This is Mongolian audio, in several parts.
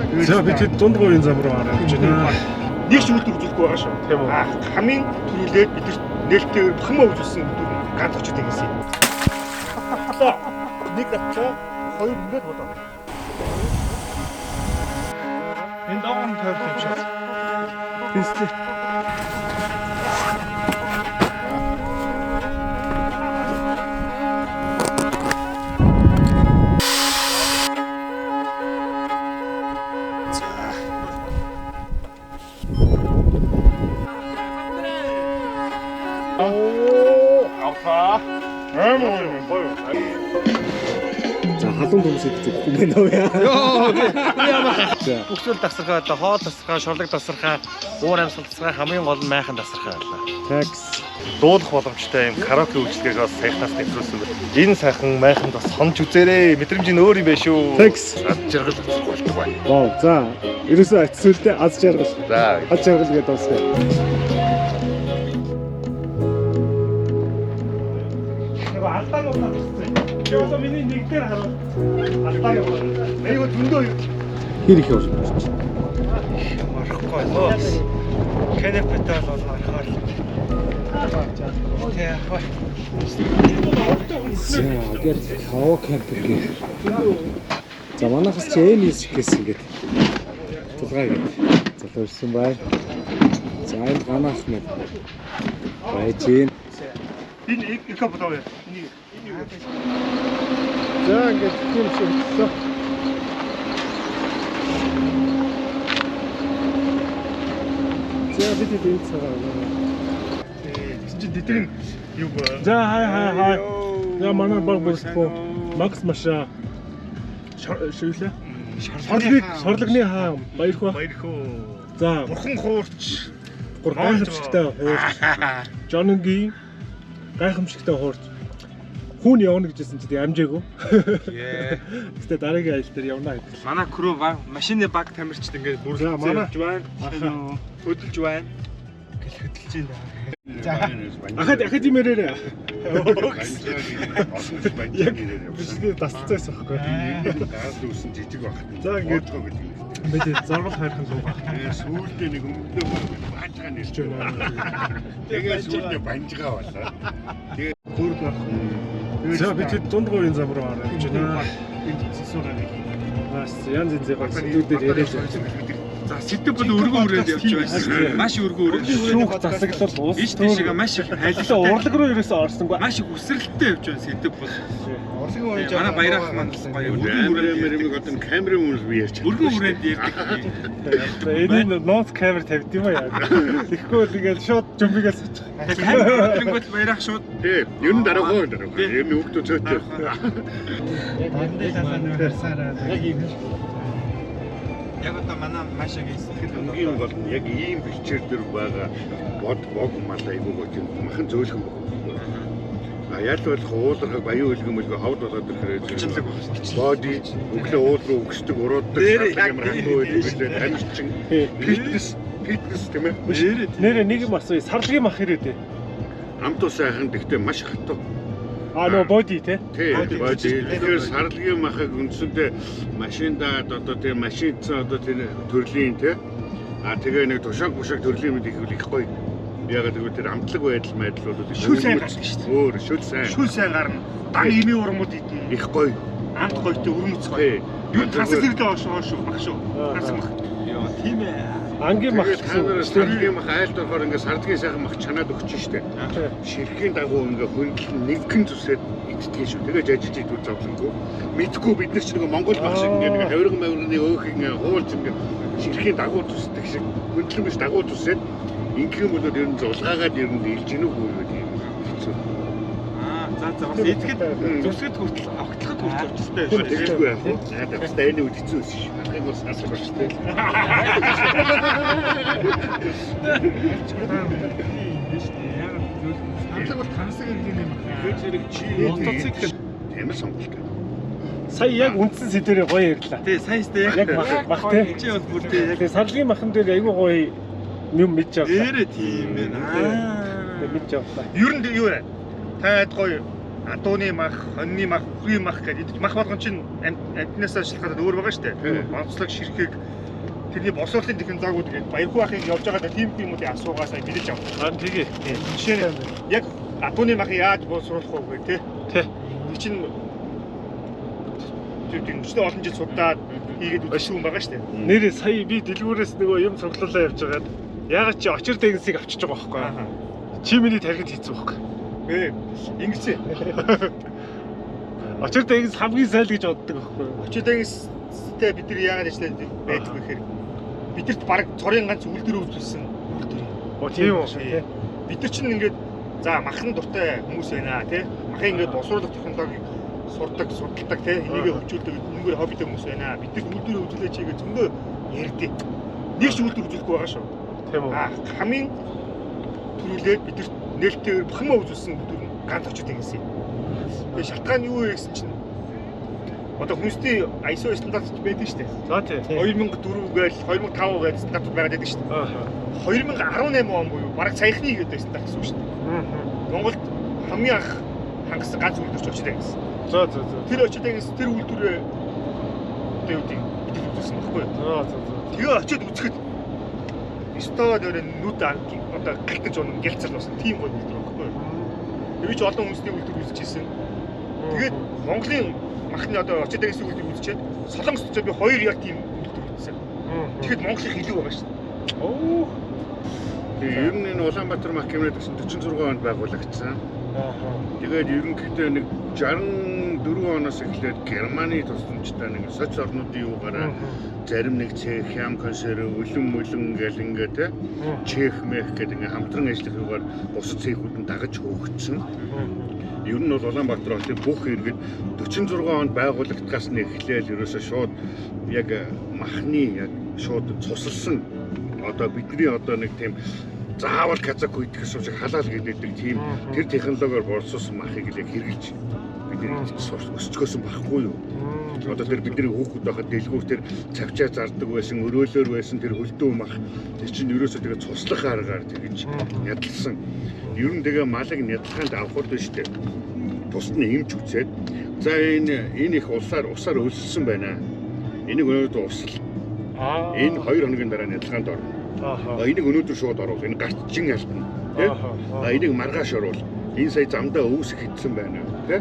За бид хэд дунд говийн зам руу гараад явж байна. Нэг ч үлдэх үзүүлэхгүй байгаа шүү. Тийм үү. Хамгийн түрүүлээд бид нээлттэй бахмаа үзүүлсэн ганц очод ингэсэн. Нэг давчаа хоёр ингээд бодоо. Энэ доогон тойрох юм шиг. Тэстэй. За халуун төмсөд зөвхөн байна уу яа. Бүхчүүл тасархаа, хоол тасархаа, шурлаг тасархаа, уур амьсгал тасархаа хамгийн гол нь майхан тасархаа байлаа. Такс. Дуулах боломжтой юм караоке үйлчлэгийг бас саяхнаас нэвтрүүлсэн байна. Энэ сайхан майхан бас хонж үзээрэй. Мэдрэмж нь өөр юм байна шүү. Такс. Ад жаргал болдог байна. Вау, за. Ерөөсөө ацсүлдээ аз жаргал. За. Аз жаргал гэдэг усгай. Алдааг удаа туссан. Тэгээ миний нэг дээр харуул. Алдааг удаа. Аюу зөндөө юу? Хэр их явж байна. Марахгүй лоо. Канапетал бол мархаа. Тэгээ хой. За, гэр хава кампинг. За, манайхас ч энэс гэсэн ингээд тулгай гэдэг. Залуурсан бай. За, энэ ганах мэд. Байж гин. Энэ их бодоо яа. За, ингээд тийм шиг хэлсэн. За, бид энэ цагаар. Дэдрийн юу ба. За хай. Я манай баг болсоо. Макс маша. Шивлээ. Шорлагны хаа баярхаа. Баярхуу. За, Бурхан хуурч. гайхамшигтай хуурч. Жонгийн гайхамшигтай хуурч. Хүн явна гэжсэн чи амжаагүй. Гэтэ дараагийн айл дээр явна гэдэг. Манай крүү машины баг тамирчид ингээд бүр манай байна. Хөдөлж байна. Хөдөлж байна. Ахад имэрээ. Яг Бичлээ тасцаасан байхгүй. газ дүүсэн жижиг баг. За ингээд бид заргал хайрхан суух. Сүүлдээ нэг өмдөө баажгаа нэрч байна. Тэгээ сүүлдээ банжгаа болоо. Тэгээ гүрд нах. За бид хэд дунд говийн зам руу гараад явж байна. Энд цэсүүрээ. Бас янз янзын зүйлүүдээр яриад байна. За сэдв бол өргөн хүрээд явж байна. Маш өргөн хүрээд. Шүүх засаглал уус Иш тийшээ маш их хайлтаа урлаг руу ерөөсөө орсонгүй. маш их үсрэлттэй явж байна сэдв бол. Манай баярах маань гоё өргөн хүрээд одоо камерын өмнөөс би ярьж өргөн хүрээд ярьдаг. Энэ ноут камер тавьд юм аа. Тэгэхгүй л ингээд шууд жумбигээс очих. Камерын баярах шууд. Тий, ер нь дараагаа. Ер нь хүүхдүүд зөөтэй. Яг одоо манай машагийн сэтгэл Хамгийн гол нь яг ийм бичээр дөр байгаа бог мал айгүй гож махан зөөлхөн баг. А ялвал уулархаг баян үлгэн мөлгөө хавд болоод ирэхээр боди өглөө уул руу өгсдөг урууддаг ямар хандуу байлээ амирчин фитнес тийм ээ. Нэрээ нэг юм асууя. Сарлагын мах ирээдээ. Амтуу сайхан гэхдээ маш хатуу. Нөө боди те. Тий, боди. Тэгэхээр сарлагын махыг үндсэндээ машиндаа одоо тийм машинцсан одоо тийм төрлийн тий. Тэгээ нэг тушааг төрлийн мэд их гоё. Яг тэгвэл тэр амтлаг байдал бол шүл сайн гарна шүү дээ. Өөр шүл сайн. Шүл сайн гарна. Дан ими урмууд идэх. Их гоё. Амт гоётой өрмөц гоё. Юу тасаг зэрэгтэй оошоо баг шүү. Тасаг мах. Йоо тийм ээ. Ангийн мах гэсэн. Сарлагын мах айлт болохоор ингээд сарлагын сайхан мах чанаад өгч штэ. Ширхгийн дагуу ингээд хөндлөн нэгэн зүсээд иддэг шүү. Тэгээ жажиж идвэл зовлонгүй. Мэдгүй бид нар ч нэг Монгол мах шиг ингээд хавирган мавирганы өөх ингээд хуулж ингээд ширхгийн дагуу зүсдэг шиг хөндлөн биш дагуу зүсээд ингээм бол ер нь зулгаагаад ер нь илж гинүү хүү гэдэг юм хэцүү. За бас идэхэд зүсгэд хүртэл огтлоход хүртэл очтой шүү. Тэгэлгүй яах вэ? Надад энэ үед хэцүү биш. Алхахыг бас асар болчтой. Яг бол тансаг гэдэг юм байна. Зэрэг чи мотоцикл амар сонголтой. Сая яг үндсэн сэдвэрээ гоё ярьлаа. Тий, саястай Яг мах те. Чи бол бүр тий яг Тэгээ сарлагын махан дээр айгүй гоё юм мэдж авлаа. Дээрээ тийм байна. Мэдж авлаа. Ер нь юу вэ? Таад гоё адууны мах, хоньны мах, үхрийн мах гэдэг мах болгон чинь амтнаас шалтгаалаад өөр байгаа шүү дээ. Онцлог ширхэг тэрний боловсролын технологиуд гэдэг баярхуу ахыг явж байгаа тийм юмуудыг асуугаа сайн мэдэж авах. Тэгээ. Жишээ нь яг атууны махыг яаж боловсруулах вэ гэх Тэ. Нэг чинь тэр олон жил судаад хийгээд үзсэн юм байгаа шүү дээ. Нэр сая би дэлгүүрээс нөгөө юм цуглуулаа явж байгаад ягаад чи очир дэгнсийг авчиж байгаа байхгүй юу? Чи миний тархинд хийцэн байхгүй. Ингэсэн. Очир дэгнс хамгийн сайн л гэж боддог байхгүй юу? Очир дэгнстэй бид нар яагаад ажиллаад байдаг вэ гэхээр бидэрт баг цорын ганц үйлдвэр үзүүлсэн үйлдвэр. Тийм үү? Бид нар чинь ингээд за махан дуртай хүмүүс байна тий. Махын ингээд боловсруулах технологиг сурдаг, судалдаг тий. Энийгээ хөгжүүлдэг үнээр хоббитэй хүмүүс байна. Бид нар үйлдвэр үзүүлээч гэж зөндөө ярьдээ. Нэг ч үйлдвэр үзүүлэхгүй байгаа шүү. Тийм үү? Хамгийн түрүүлээд бид нар нээлттэйгээр бахимаа үзүүлсэн үйлдвэр ганц очир дэгнс юм. Тэгээ шалтгаан юу вэ гэсэн чинь одоо хүнсний ISO стандарт байдаг шүү дээ. За тий. 2004 гээл 2005 гээл стандарт байгаад байдаг шүү дээ. 2018 он буюу бараг саяхны ихэд байсан гэсэн үг шүү дээ. Монголд хамгийн анх хангасан ганц үйлдвэрч очиж байгаа гэсэн. За. Тэр очиж байгаа гэсэн тэр үйлдвэрээ одоо юу гэдэг бид үзсэн байхгүй юу? За. Тэгээ очиж үзэхэд стоод өрөө нүд одоо галтаж унах гялцал болсон тийм гоё үйлдвэр байхгүй юу? Тэр ч олон хүнсний үйлдвэр үзчихсэн. Тэгээд Монголын махны одоо очиж байгаа гэсэн үйлдвэр үзчихээд Солонгост би 2 яг тийм үйлдвэр үзсэн. Тэгэхэд Монголын илүү байгаа шүү дээ. Оо. Ер нь энэ Улаанбаатар мах гэмнэд гэсэн 46 онд байгуулагдсан. Тэгээд ерөнхийдөө нэг 64 оноос эхлээд Германы тусламжтай нэг соц орнуудын юугаараа зарим нэг цех, хям консерв, үлэн гэл ингээд те Чех мэх гэдэг ингээ хамтран ажиллах юугаар бусад цехүүд нь дагаж хөөгдсөн. Ер нь бол Улаанбаатар хотын бүх иргэд 46 онд байгуулагдсанаас нь эхлээл ерөөсөө шууд яг махны яг шууд цусалсан одоо бидний одоо нэг тийм заавал казак үйдэх шиг халаал гэдэг тийм тэр технологиор боловсруулсан махыг л яг хэрэгжилж бидний өсчгөөсөн байхгүй юу? Одоо тэр бидний хүүхэд байхад дэлгүүр тэр цавчаа зардаг байсан, өрөөлөөр байсан тэр хөлдөө мах тэр чинь ерөөсөө тэгээ цуслах аргаар тэгж ядалсан. Ер нь тэгээ малыг ядалханд авахд биш үү? Тусад нь эмч үцээд за энэ их усаар өлссөн байна. Энийг өнөөдөр усал. Энэ 2 хоногийн дараа ядалханд орно. Энийг өнөөдөр шууд оруулах. Энэ гартчин ялтна. Тэ? Энийг маргааш оруул. Энэ сая замдаа өвсөх хийсэн байна. Тэ?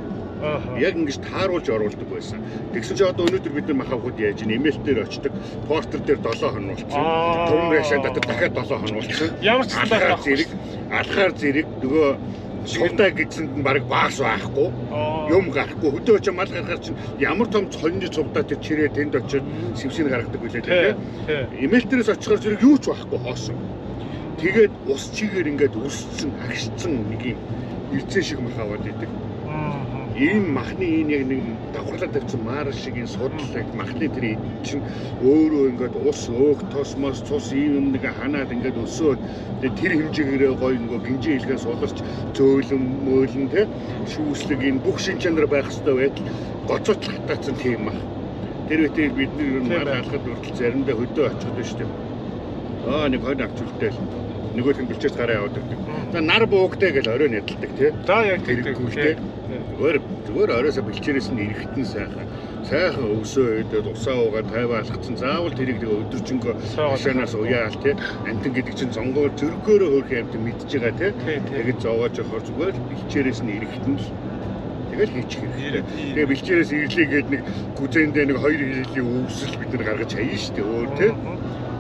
Яг ингэж тааруулж оруулдаг байсан. Тэгсэн чи одоо өнөөдөр бид нар мах авахд яаж нэмэлт дээр очдог. Портер дээр 7 хоног болчихсон. Төрөн рашаа дотор дахиад 7 хоног болчихсон. Ямар ч алхаар зэрэг нөгөө сулдаа гэсэнд нь баг баас байхгүй. Юм гарахгүй. Хөдөө очиж мал гаргахаар чинь ямар том цонж цугдаа тэр чирээ тэнд очиж сэвсийг гаргадаг үлээ тэ. Эмэлтэрээс очихоор зэрэг юу ч байхгүй хоосон. Тэгээд ус чигээр ингээд өссөн, агшцсан нэг юм ирцэн шиг мах аваад идэг. Ийм махны энэ яг нэг давхарлаад тавьсан маар шиг энэ судлаг махны тэр чинь өөрөө ингээд ус өөх тосмос цус ийм нэг ханаад ингээд өсөөд тэр хэмжээгээр гоё нөгөө гинжин илгээс суларч зөөлөн мөөлөн те шүүслэг энэ бүх шин чанар байх хэвээр байтал гоцоотлох хатаацсан тийм мах. Тэр үедээ бид нэр маар алхад хүртэл заримдаа хөдөө очиход шүү дээ. Нэг хонь авч үлдээл нөгөөх нь бэлчээс гараа яваад ирдэг. За нар буугтай гэж оройн ядалдаг тий. За яг тэгвэл зүгээр оройсоо бэлчээрээс нь ирэхтэн сайхан өвсөө өдөөд усаа уугаа тайваа алхацсан. Заавал тэрийг өдөржингөө хашаанаас уяал тий. Антин гэдэг чинь зонгоор зөргөөрөө хөрх юмд мэдж байгаа тий. Тэгээд зовоож явахаар зүгээр бэлчээрээс нь ирэхтэн л тэгэл хийчих хэрэгтэй. Тэгээ бэлчээрээс ирлээ гээд нэг гүзэндээ нэг 2 хилийн өвсөл бид нар гаргаж хаяа штэ өөр тий.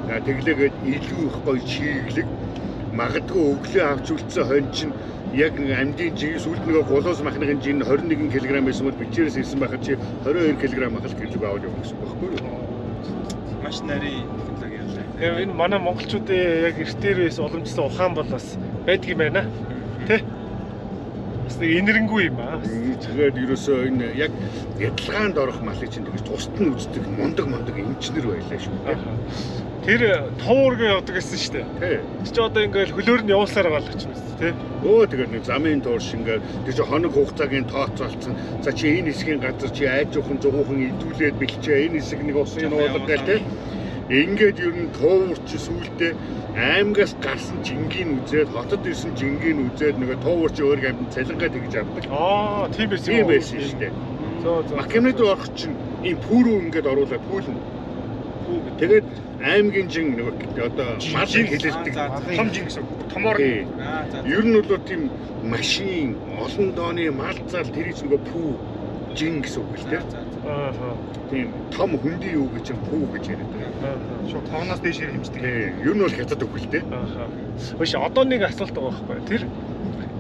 Тэглээгээд илүү их гоё чиглэг магадгүй өглөө авч үлдсэн хонь чинь яг нэг амьдын жиг сүлд нөгөө голоос махны жин 21 кг байсан бол бичээрээс ирсэн байхад чи 22 кг махал гэрлэг аваад явах гэсэн байхгүй юу? Маш нарийн технологи яллаа. Тэгээ энэ манай монголчуудын яг эртээр байсан уламжлалсан ухаан бол бас байдаг юм байна. Тэ? Бас нэг энэрэнгүй юм аа. Тэгээд ерөөсөө энэ яг ядалгаанд орох малыг чинь тэгж тусад нь үздэг мундаг эмчнэр байлаа шүү дээ. Тэр туургээ явдаг гэсэн шүү дээ. Тий. Чи одоо ингээл хөлөөр нь явуулсаар байгаа л ч юм тий. Тэгээд нэг замын туурш ингээд тэр чи хоног хугацаагийн тооцоолцсон. За чи энэ хэсгийн газар чи айжуухан зугуухан идүүлээд бэлчээ. Энэ хэсэг нэг усын уулга гэл тий. Ингээд ер нь туурч сүултээ аймагаас гарсан жингийн үзээд хотод ирсэн жингийн үзээд нөгөө туурч өөрийн амьд цалингаа тэгж авдаг. Тийм байсан юм. Тийм байсан шүү дээ. Макемнэд орох чинь ийм пүүрүү ингээд оруулаад пүүлнэ. Тэгээд аймгийн жин нөгөө одоо малыг хэлэлдэг том жин гэсэн. Томоор. Ер нь бол тийм машин, олон дооны мал зал тэрийг нөгөө пүү жин гэсэн үг л дээ. Тийм том хөндөй юу гэж пүү гэж яриад байна. Шууд тоноос дээшээр хэмждэг. Ер нь бол хятад үг л дээ. Биш одоо нэг асуулт байгаа байхгүй. Тэр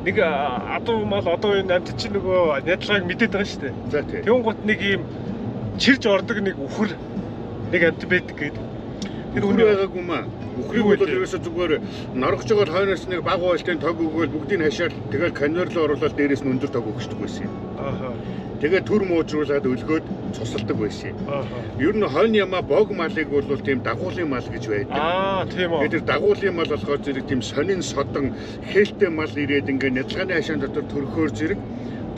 нэг адуу мал одоо энэ амьд чинь нөгөө нядлгааг мэдээд байгаа шүү дээ. За тийм. Тэгүн гут нэг юм чирж ордог нэг үхэр нэг амьд байдаг гэдэг. Тэр үгүй байгаагүй маа. Үхрийг бол ерөөсө зүгээр норгож байгаа хойноос нэг баг уйлтын тог өгөөл бүгдийг хашаал тэгэл конвейер руу оруулаад дээрээс нь өндөр тог өгчдөг байсан юм. Тэгээд түр муужруулаад өлгөөд цусалдаг байсан юм. Ер нь хойны ямаа бог малыг бол тийм дагуулын мал гэж байдаг. Тийм үү. Тэр дагуулын мал болохоор зэрэг тийм сонин содон хээлтэй мал ирээд ингээ нядлагын хашаан дотор төрхөөр зэрэг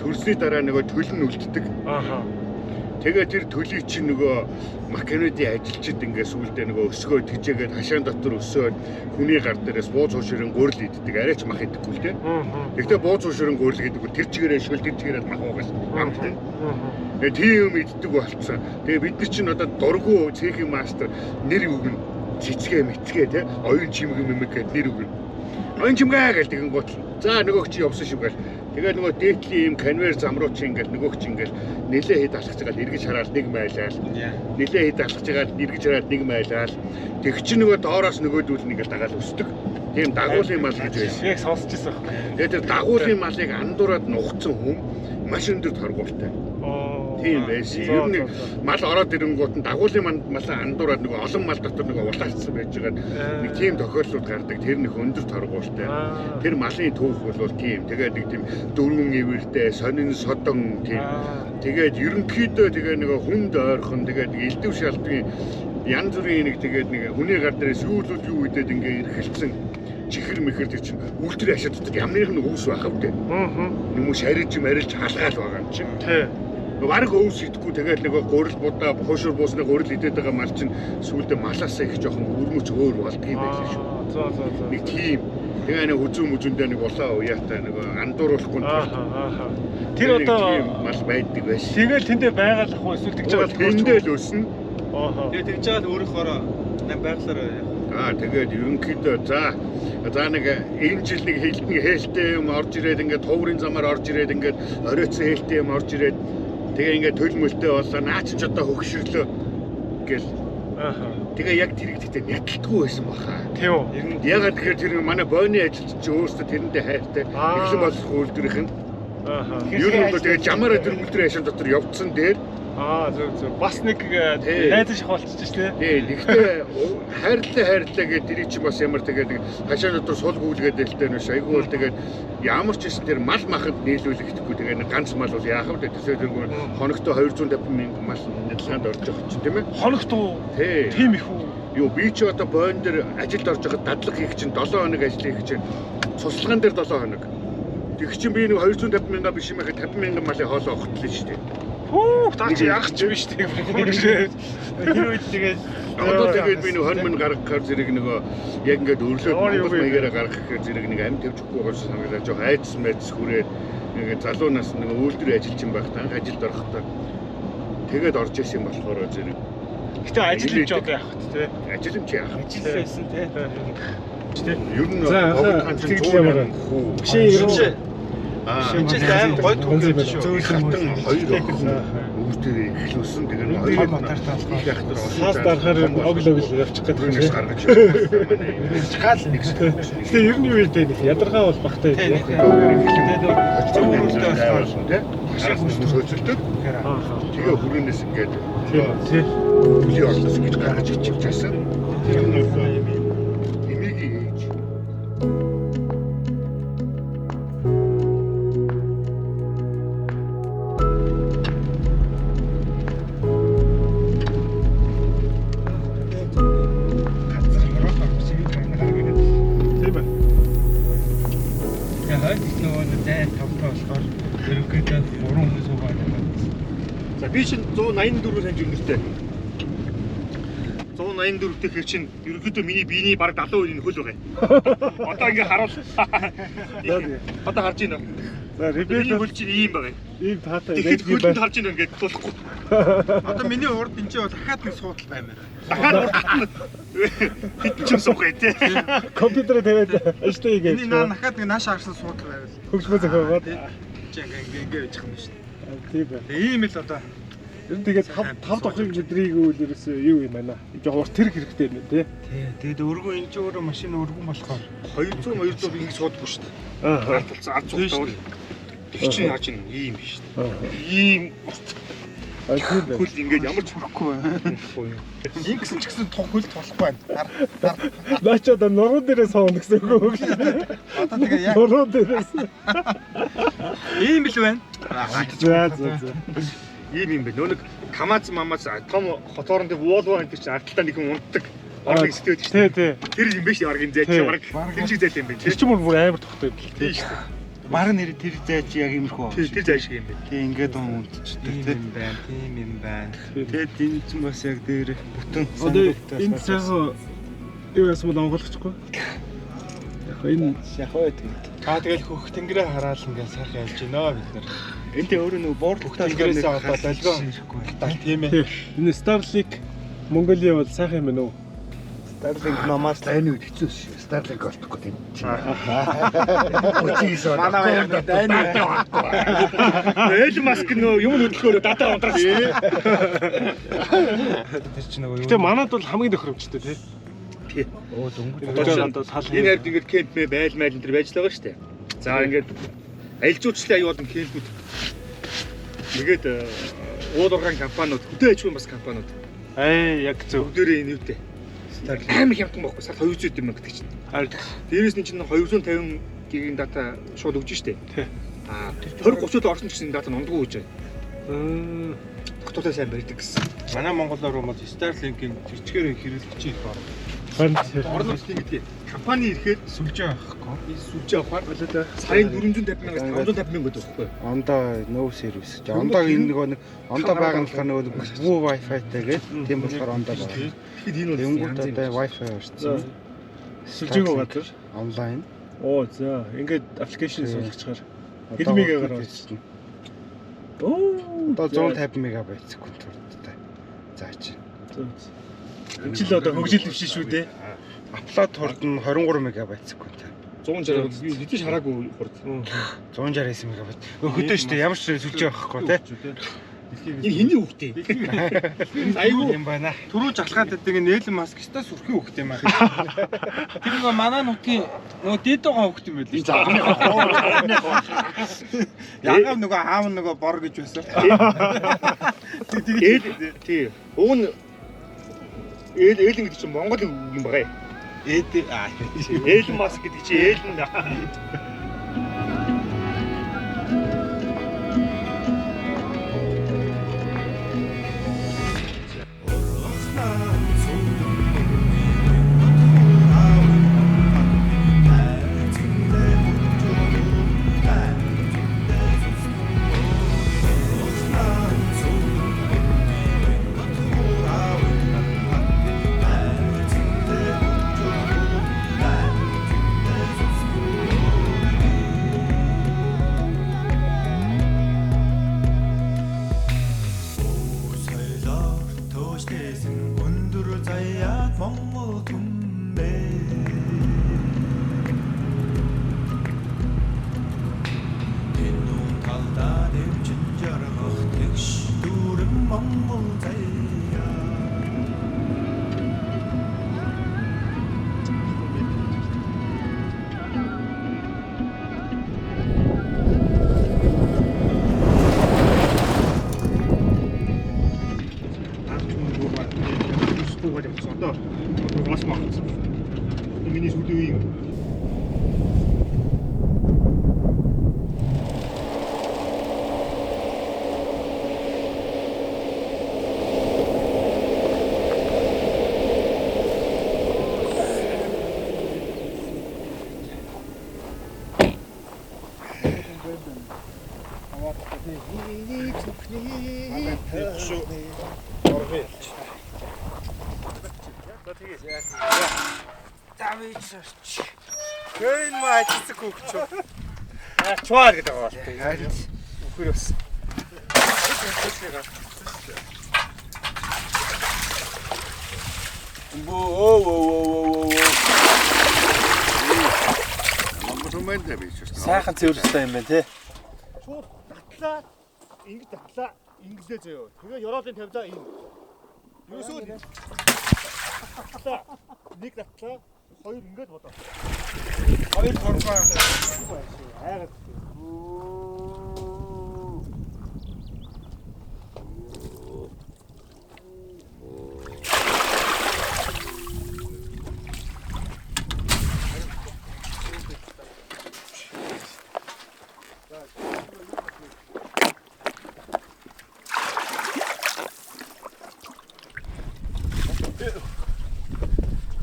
төрсний дараа нөгөө төлн нь үлддэг. Тэгээд тэр төлийг чинь нөгөө макинуудын ажилчид ингээ сүулдэ нөгөө өсгөө тэжээгээд хашаан дотор өсөөд хүний гар дээрээс бууз хуушрын гурил иддэг арайч мах идэггүй л дээ. Тэгтээ бууз хуушрын гурил гэдэг нь тэр чигээрээ шүл тэр чигээрээ мах уугаас амт тийм. Тэгээд тийм юм иддэг болцсон. Тэгээд бид нар чинь одоо дургу цэхийн мастер нэр өгнө цэцгээ мэцгээ тий оюун чимэг мэмэг гэдэг нэр өгнө. Оюун чимгээ гэж тэгэн гот. За нөгөөх чи явсан шүү гэл. Тэгээд нөгөө дээдлийн юм конвейер зам руу чи ингээл нөгөөх чи ингээл нэлээ хэд алхаж байгаа эргэж хараад нэг майлаал. Нэлээ хэд алхаж байгаа эргэж хараад нэг майлаал. Тэг чи нөгөө доороос нөгөөдүүл нь ингээл дагаад өсдөг. Тийм дагуулын мал гэж байсан. Яг сонсч ирсэн баг. Тэгээд тэр дагуулын малыг андуураад нухацсан хүм маш өндөр торгуултай. Тийм байсан. Ер нь мал ороод ирэнгүүт нь дагуулын малаа андуураад нөгөө олон мал дотор нөгөө улаацсан байж байгаа нэг тийм тохиолдлууд гардаг. Тэр нэг өндөр торгуултай. Тэр малын түүх бол тийм. Тэгээд нэг тийм дөрвөн ивэртэй, сонин содон тийм. Тэгээд ерөнхийдөө тэгээ нөгөө хүнд ойрхон тэгээд элдв шалдгийн янз бүрийн нэг тэгээд нэг хүний гар дээрээс юу үдээд ингээ ирхэлсэн чихэр мэхэр тэр чинь үлдэр хашаад дотор ямных нь өвс байх вэ? Нүмү шарилж марилж халгаал байгаа юм чинь. Тийм. Бараг өвс идэхгүй тэгээд нөгөө гурил будаа хуушур буусны гурил идээд байгаа мал чинь сүүлдээ малаасаа их жоохон өрмөж өөр болдгийм байлээ шүү. Нэг тийм. Тэгээ нэг хүзүү мүзүндээ нэг улаан уяатай нөгөө андууруулахгүй. Тэр одоо мал байдаг байсан. Тэгэл тэндээ байгаль ах уу эсвэл тэгж байгаа тэндээ л өснө. Тэгээ тэгж байгаа л өөрөөхөөрөө байглаараа. Тэгээд ерөнхийдөө за нэг энэ жил нэг хээлтэй юм орж ирээд ингээд товрын замаар орж ирээд ингээд оройцсон хээлтэй юм орж ирээд тэгээ ингээд төлмөлтэй боллоо наач ч одоо хөгшөрлөө гэл. Тэгээ яг тэр ихтэй яталтгүй байсан баха. Тийм үү. Ягаад тэгэхээр тэр манай бойны ажилч чи өөрөөсөө тэрэндээ хайртай ихлэн болох үйлдвэрийнх нь. Ер нь бол тэгээ жамаараа тэр үйлдвэрийн хашаан дотор явцсан дээр зөв. Бас нэг найз шахуулчих шүү дээ. Гэхдээ хайрлаа гэдэг дэрий чинь бас ямар тэгээд нэг хашаан дотор сул гүйлгээд дэлтэй нүш айгүй бол тэгээд ямар ч юм тэр мал махад нийлүүлэгдэхгүй тэгээд нэг ганц мал бол яах вэ? Тэгэхээр тэр хоногтой 250 мянган мал нядлагаанд орж байгаа чинь тийм ээ. Хоногт уу? Тийм их үү? Юу би ч одоо бойн дээр ажилд орж байхад дадлага хийх чинь 7 хоног ажил хийх чинь цуслаган дээр 7 хоног. Тэг чинь би нэг 250 мянга биш юм байхад 50 мянган малын хоолоо огтлоо шүү дээ. Таа чи ягч биш тийм. Тэр үед тэгээд одоо тэгээд би нэг 20 мянга гаргахаар зэрэг нөгөө яг ингээд өрлөөд Монгол маягаараа гаргахаар зэрэг нэг амт тавьж өгөхгүй гоос санагдаж жоо айдс мэдс хүрээд ингээд залуунаас нэг үйлдвэр ажилчин байхдаа ажилд орохдоо тэгээд орж исэн юм болохоор зэрэг. Гэтэ ажиллаж одоо яах вэ те? Ажилламж яах. Ажилласан те. Ер нь тэгл ямар Шинжил аим гой төгөөж шүү. Хатан хоёр өвдөө эхлүүлсэн. Тэгээд хоёр матартаа их ахтар саас дарахаар оглог явчих гэдэг юм гаргаж байна. Чаал нэг. Гэтэ ер нь юу вэ те? Ядаргаа бол багтай. Тэгээд зөв үйлдэл болохоор тийм. Хашаалт сөөцөлдөг. Тэгээ хүрээнээс ингээд тийм. бүлийн ордос гэж гаргаж ичиж байсан. Тэр нь эмигийн ээж. Би чинь 184 санж өнгөртэй. 184 гэхээр чинь ерөнхийдөө миний биений бараг 70% нь хөл байгаа юм. Одоо ингээ харуул. Одоо харж байна уу? За Миний ребел хөл чинь ийм байгаа. ийм таатай Тэгэхэд байдаг юм хөлөнд байна. харж ийн ингээд тулахгүй. Одоо миний урд энэ чинь дахиад нэг суудал баймаар. Хитэн ч юм суух ээ тий. Компьютерээр тавиад ажлаа хийгээд. Миний наа дахиад нэг нааш харсан суудал байвал. хөгжмөө зохиогоод. Чи ингээ яж юм шүү дээ. Тийм байна. Ийм л одоо Ер нь тэгээд 5 дахь өдрийг үйл ерөөсөө юу юм байна. Жоо урт тэрэг хэрэгтэй юм тий. тий. Тэгээд өргөн энэ чинь өөрөө машин өргөн болохоор 200 ингэ суудахгүй шүү дээ. Аа. Алталцсан аз цугтаа. Тэг чинь яаж юм ийм биш шүү дээ. Ийм Тийм байна. хөл ингээд ямар ч хүрхгүй байна. Ингэсэн ч гэсэн хөл тулахгүй байна. Наач одоо нуруу дээрээ соон гэсэн үг. Одоо тэгээ яг Нуруу дээрээс. ийм л байна. За. ийм юм бэ. Нөө нэг камаз мамаз том хотоорон дээр Volvo энэ чинь ардталтаа нэг хүн унтдаг. Орныг сэтгэвэж шүү дээ. Тий. Тэр юм биш аргын зай чи баг. Тэр шиг зай юм бэ. Тэр чинь бүр амар тогттой юм бэл тий тий. шүү дээ. Баг нэр тэр зай чи яг иймэрхүү байна. Тэр зай шиг юм бэ. Тий ингээд унтчихдаг тий. Тийм юм байна. Тэгээд энэ ч бас яг дээр бүтэн Одоо энэ сайхан юу ясмал онголчихгүй. Яг энэ шахаа гэдэг. Тэгээд хөх тэнгэрээ хараад ингээд сайхан ялж гинөө бид нар. Энд тэ өөрөө нөгөө боордтай Тэнгэрээс одоо долгион тал тийм ээ. энэ Starlink Mongolia бол сайхан юм байна уу? Starlink намаас Дайны үед хэцүү шүү. Starlink олдохгүй тийм. манай яг дайны Элон Маск нөө юм хөдөлгөөр датаа унтраач. тэр чинь нөгөө Гэтэ манад бол хамгийн тохиромжтой тий. Тий. оо дөнгөж Одоо тал Энэ хайрд ингээд кемп мэ байл майл энэ төр байж л байгаа шүү дээ. За ингээд аялжуулчлалын аюул нь кемпүүд. Тэгээд уул ургаан компаниуд, хөдөө аж ахуйн бас компаниуд яг зөв. бүгдээрээ энэ юутэй. Амар хямдхан байхгүй сар 200 юм гэдэг чинь. Дээрээс нь чинь 250 гигийн дата шууд өгж штэ. Тий. 20-30-д орсон ч гэсэн дата нондгүй гэж байна. Хотоодоо сайн барьдаг гэсэн. манай монголоор бол Starlink-ийн жижигэр хэрэглэгч их байна. Орон нутгийн гэдэг компани ирэхэд Сүлжээ авахгүй. сүлжээ авахаар болоо сарын 450,000-аас 550,000 гэдэг байхгүй. Ондоо no service. Ондоо энэ нэг ондоо байгаа нь болохоор нөгөө бүү wifi-тай гэдэг. Тийм болохоор ондоо байна. Тэгэхэд энэ бол Тэнгүүд одоо wifi орсон. Сүлжээгөө газар. Онлайн. Оо за ингээд аппликейшн суулгачаар хэдэн мегагаар орсон. Оо Одоо 150 мегабайт секунд хүрдтэй. За чи. энэ ч л одоо хөгжил биш шүү дээ. Апплод хурд нь 23 мегабайт секунд. 160 би мэдээж хараагүй хурд. 169 мегабайт. Хөдөө шүү дээ. Ямар ч сүлжээ авахгүй тий. Энэ хэний хүүхдээ? Айгуу юм байна. Түрүү жалгаад байдаг энэ Elon Musk ста сүрхийн хөхт юм аа. Тэр нөгөө манай нутгийн нөгөө дээд байгаа хөхт юм байл. За анхны Янгав нөгөө аав нөгөө бор гэж байсан. Тий. Уг нь Элен гэдэг чинь Монгол юм байгаа. Элен Маск гэдэг чинь Элен. Одоо бас магц. Миний сүлээ юм. Тавич. Гэн маа чицэг хөгч. Чваар гэдэг байгаа байна. Харин үхэр бас. Монголмэнд биш шүү дээ. Сайхан цэвэрлэсэн юм байна те. Шууд татлаа. Ингэж татлаа. Инглээ заяа. Тэгээ ёроолын тавьлаа энэ. Юусоо татлаа. Нэг татлаа. Хоёр ингэж бодоо. Хоёр торгоо. Хайгаад.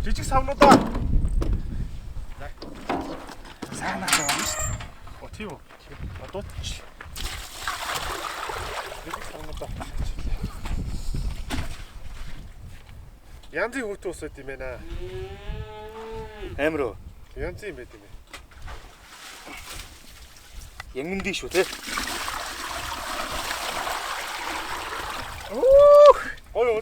Жижиг савнуудаа. Сайн аа шүү дээ. О тийм үү. Одооч. Жижиг савнуудаа. Янзын хүүт усод юм байна. Амир уу. Янзын юм байт юм. Янган дэш шүү те. Ой уу.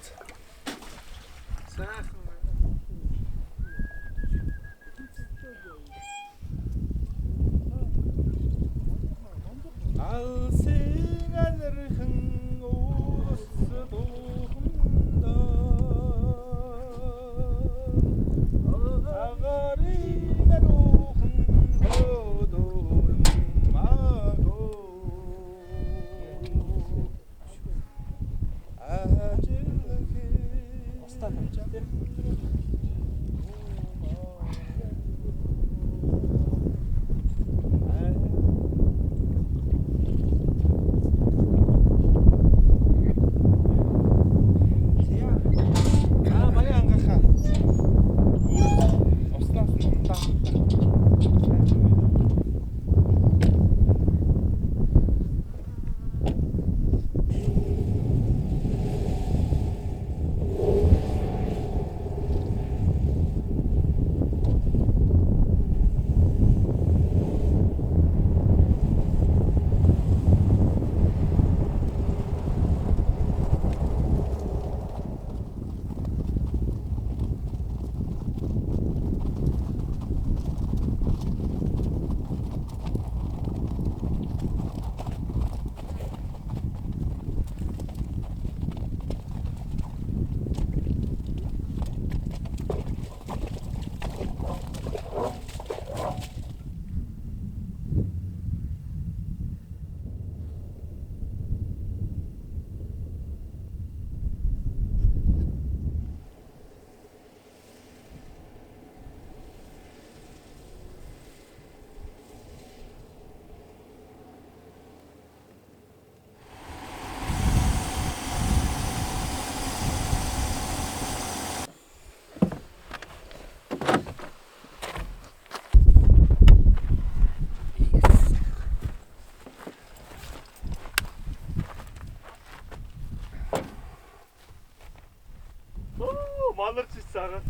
Манарч цаагаад.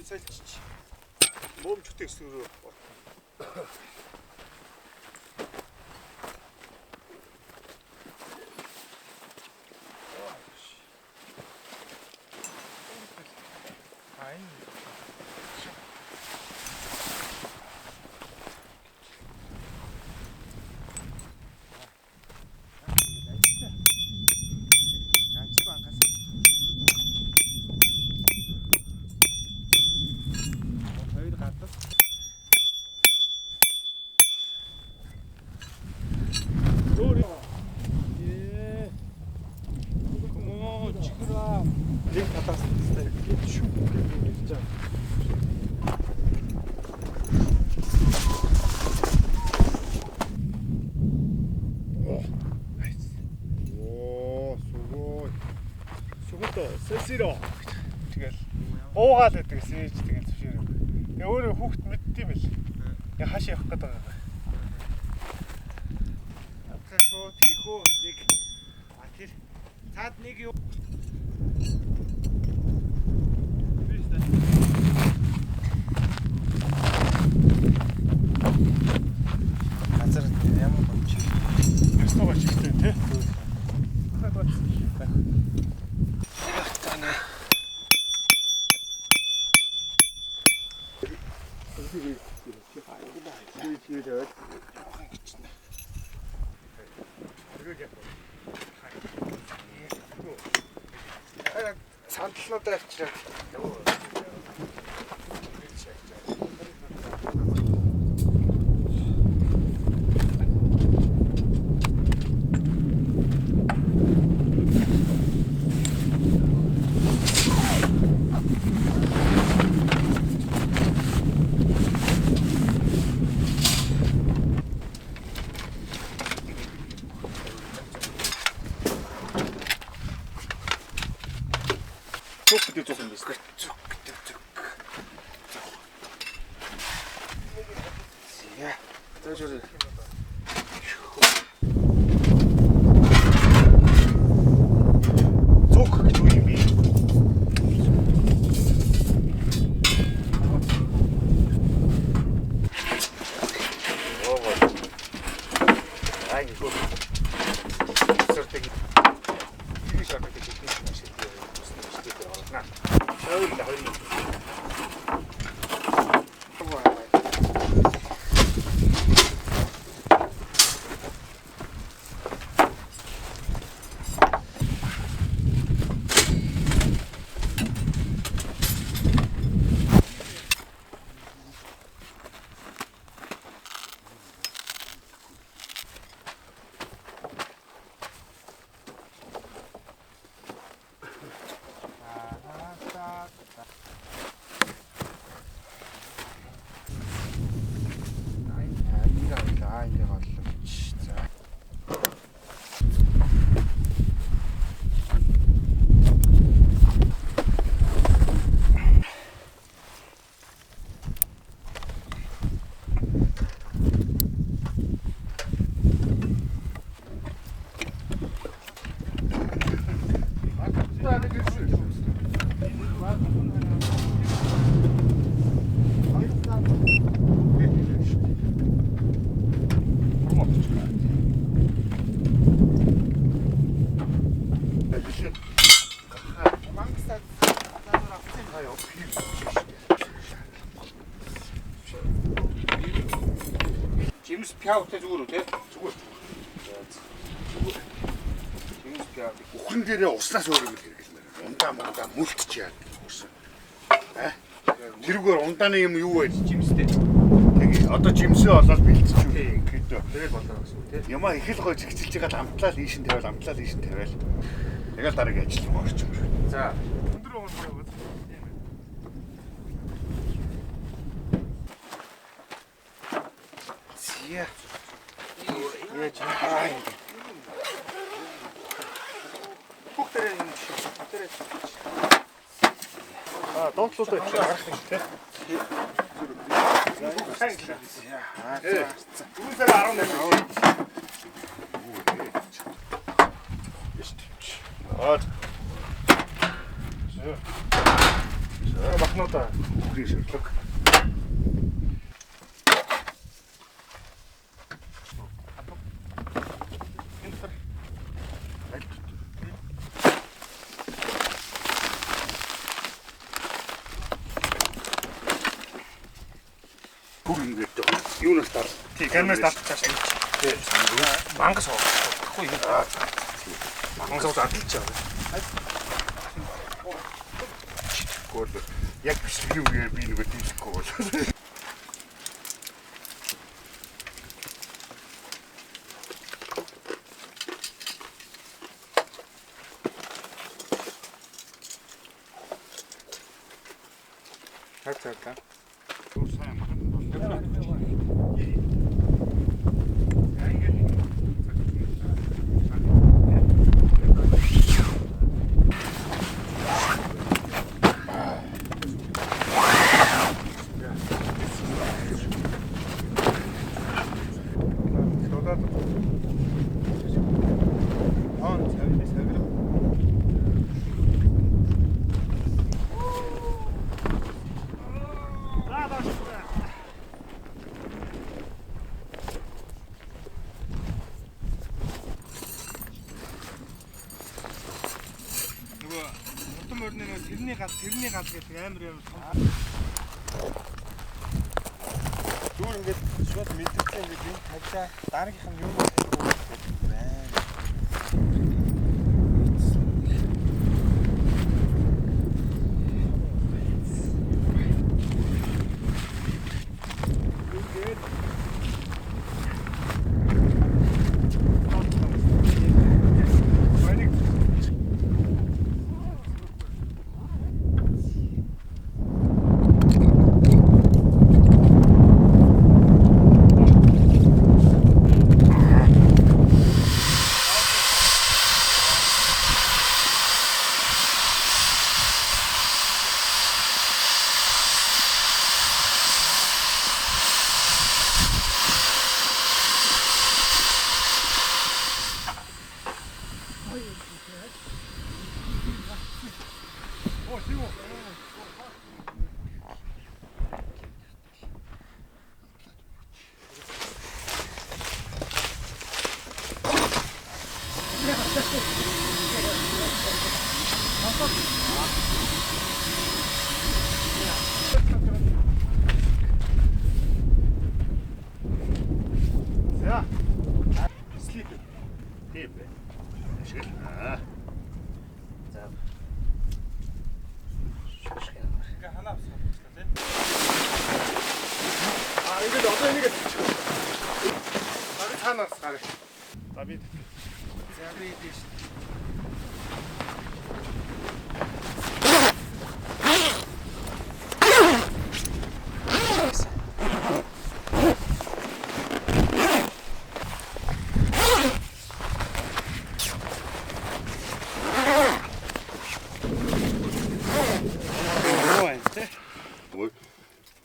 Сэлчиж. Момчтой гэсэн рүү. таастай гэж шүү гэж байна. Сэлсиро. Тэгэл уугаал гэдэг сэж тэгэл зөвшөөрөв. Тэгээ өөрөө хүүхд мэддэм бил. Тэгээ хааш явах гээд байгаа. Атга шууд хийхөө нэг тэр цаад нэг юу газар ямар болж Ястаа чигтэй тий. сандлуудаа авчираад Цуг гэдэг зүйл юм биш. цуг гэдэг цуг. Яа. Тэжээ. Цуг гэж юу юм бэ? Ай, гоо. Сэрдэг. Юу шатдаг гэж хэлсэн шиг байна. На. Шоуд л хоёрын. Жимс пяутай зүгээр үү те? Зүгээр. Жимс пяу. Ухран дээрээ уснаас өөр юм хэрэглэмээр. Ундаа мүлтч яа гэсэн. Тэрүүгээр ундааны юм юу вэ? Жимстэй. Тэгээ одоо жимсээ болоод бэлтчихв. Ингээд Тэгээд болоо гэсэн үү те? ямаа их л гой зэгцэлж байгаад амтлал ийшин тавиал. Тэгэл дараагийн ажил руу орчих. За. Өндөр байгаа. Зя. Яаж аа. Бүгдээ юм шиг. Бүгдээ. Доотлуудаа их гарах юм тий. Үүсээр 18. Аа. Бахнуудаа Ухрын ширлэг. Юунаас тар. тий камерас татчих чааш. Тий. Мангас авахгүй юм. Мангас авч байгаа. Гол яг бичлэгийн үеэр би нэг тийхгүй бол. цаглаа. Тэрний гал гэдэг амар юм. Зүгээр ингээд шууд мэдэрсэн ингээд энэ тавьлаа. Дараагийнх нь юу болох вэ байна.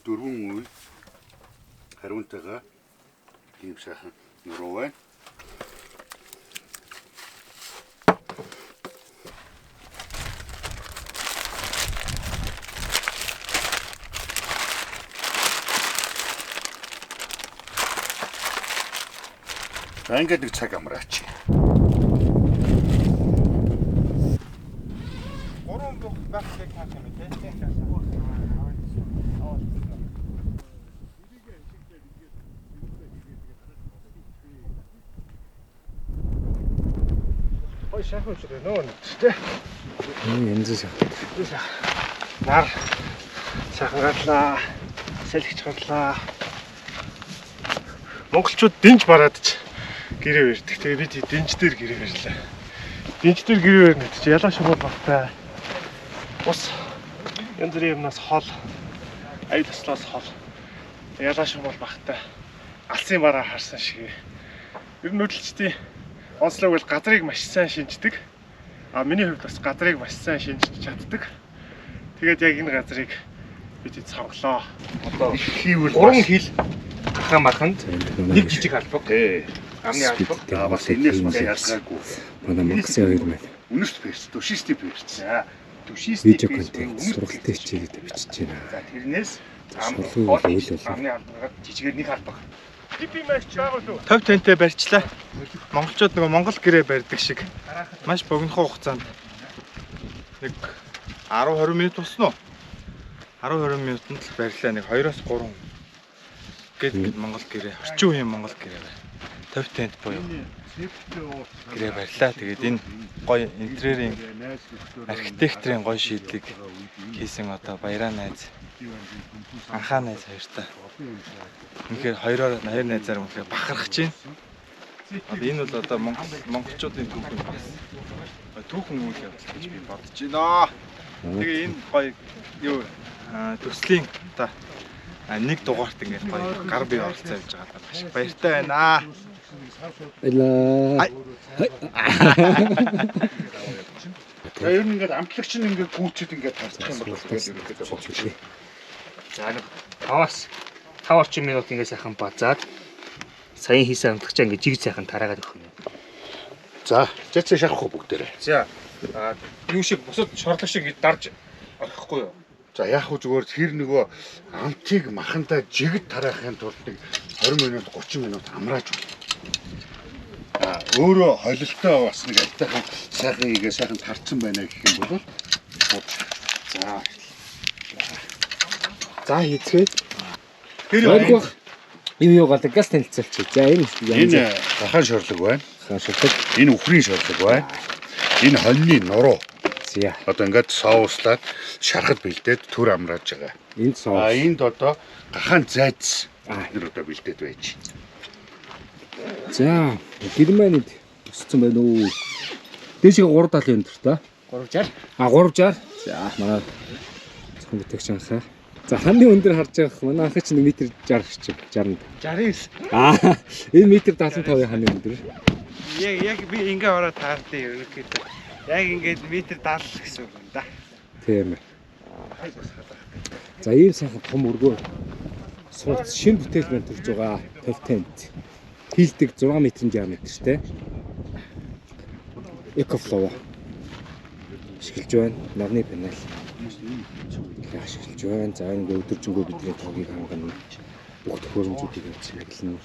Дөрвөн үе хариунтайгаа ийм сайхан нуруу байна. За ингээд нэг цаг амраач. 3 бүх багцыг хаах юм тий. Ой шахаж нөө тий. Янз шахаж. Нар сайхан гатлаа. Сэлгч гарлаа. Монголчууд дэнж бараадч гэрээ барьдаг. Тэгээ бид дэнж дээр гэрээ барьлаа. Дэнж дээр гэрээ барьна гэдэг чинь ялаа шугал багтай. Ус янз бүрийн юмнаас хол, аюул таслаас хол. Ялаа шугал багтай. Алсын бараа харсан шиг. Ер нь хөдөлчдийн онцлог бол газрыг маш сайн шинждэг. А миний хувьд бас газрыг маш сайн шинжиж чаддаг. Тэгээд яг энэ газрыг бид цавглаа. Одоо Хийвэл 3 хил ахаа марханд нэг жижиг албаг. Амны албаг. бас энэс бас ялгаагүй. Манай Максын хоёр маань Үнэс перс, түшисти перс. видео контент сургалтын хичээлд бичиж байна. За тэрнээс Сургуулийн үйл бол амны албагаар жижигээр нэг албаг. Пипи маш байгуул. Төв тэнтэй барьчлаа. Монголчууд нөгөө Монгол гэрээ барьдаг шиг маш богинохон хугацаанд нэг 10-20 минут болсон уу? 10-20 минутанд л барьлаа. Нэг 2-3 гээд Монгол гэрээ, орчин үеийн Монгол гэрээ байна. Төв тэнт буюу гэрээ барьлаа. Тэгээд энэ гоё интерьерийн архитекторын гоё шийдлийг хийсэн одоо Баяраа найз, Анхаа найз хоёртай. Үнэхээр хоёроор хоёр найзаар үнэхээр бахархаж байна. Одоо энэ бол одоо монголчуудын түүхэн бас түүхэн үйл явдал гэж би бодож байна. Тэгээ энэ гоё юу төслийн одоо нэг дугаарт ингээд гоё гар бие оролцоо явж байгаа даа. Маш баяртай байна. Баярлаа. Тэр ингээд амтлагч нь ингээд гүйчэд ингээд тарцах юм бол тэгээд ерөөдөө болчих. За нэг 5 орчим минут ингээд сайхан базаад саяхан хийсэн амтлагчаа ингээд жиг сайхан тараагаад өгөх юм. За, зэцээ шахах бүгдээрээ. За юу шиг бусад шорлог шиг дарж орхихгүй юу? За яг хөө зүгээр тэр нөгөө амтыг махандаа жигд тараахын тулд нэг 20 минут 30 минут амрааж байна. Өөрөө холилтой бас нэг айтайхан сайхан игээ сайхан тарцсан байна гэх юм бол За хийцгээе. Тэр Баяргүй. Юу гал газ танилцуулчих. За энэ гахаан шорлог байна. хашилдаг. Энэ үхрийн шорлог байна. Энэ хоньны нуруу. За. Одоо ингээд соуслаад шархад бэлдээд төр амрааж байгаа. Энд соус. Энд одоо гахаан зайц нэр одоо бэлдээд байж. За, германид өссөн байна уу? Дээшээ 370 өндөр та. 360. 360. За, манай зөвхөн бүтээгч анхаа. За, ханы өндөр харж байгаа манай анхаа чинь метр 60 чинь 60. 69. Энэ метр 75-ийн ханы өндөр. Яг би ингээ ороод таардаа ерөнхийдөө. Яг ингээд метр 70 гэсэн үг юм да. Тийм ээ. За, ийм сайхан том өргөө. Сууд шинэ бүтээл байна төрж байгаа. Товтент. Хийлдэг 6 м-ийн диаметртэй. Экофлоу. Ашиглаж байна. Нарны панел. Ашиглаж байна. За ингээ өдөржингөө бидний тогийг хангана. Бүх төхөөрөмжүүдийг ашиглана.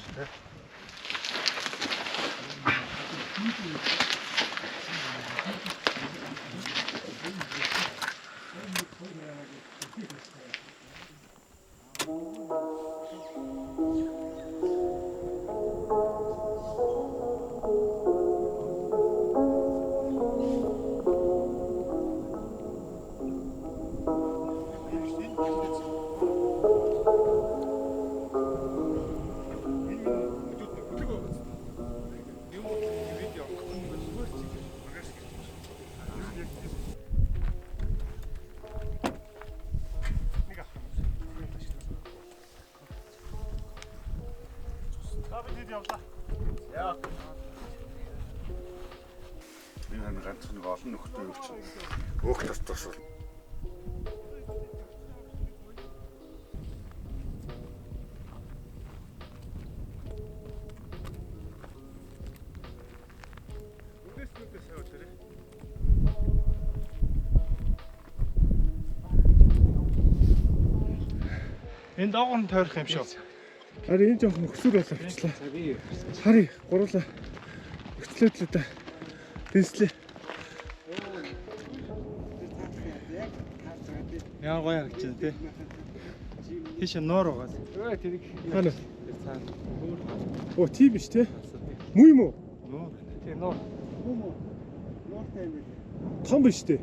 Энэ ганц нэг олон нөхдөд юу чинь өөх тус бол Энэ доогоор нь тойрох юм шүү. Харин энэ жоохон өксөр боловчлаа. Харин гурлаа. Өцлөөд л да. Дэнслээ. Яа гоё харагдаж байна те. Тийш ноор угаас. Хана. Оо тийм биш те. Муу юм уу? Ноор. Тий ноор. Том биш те.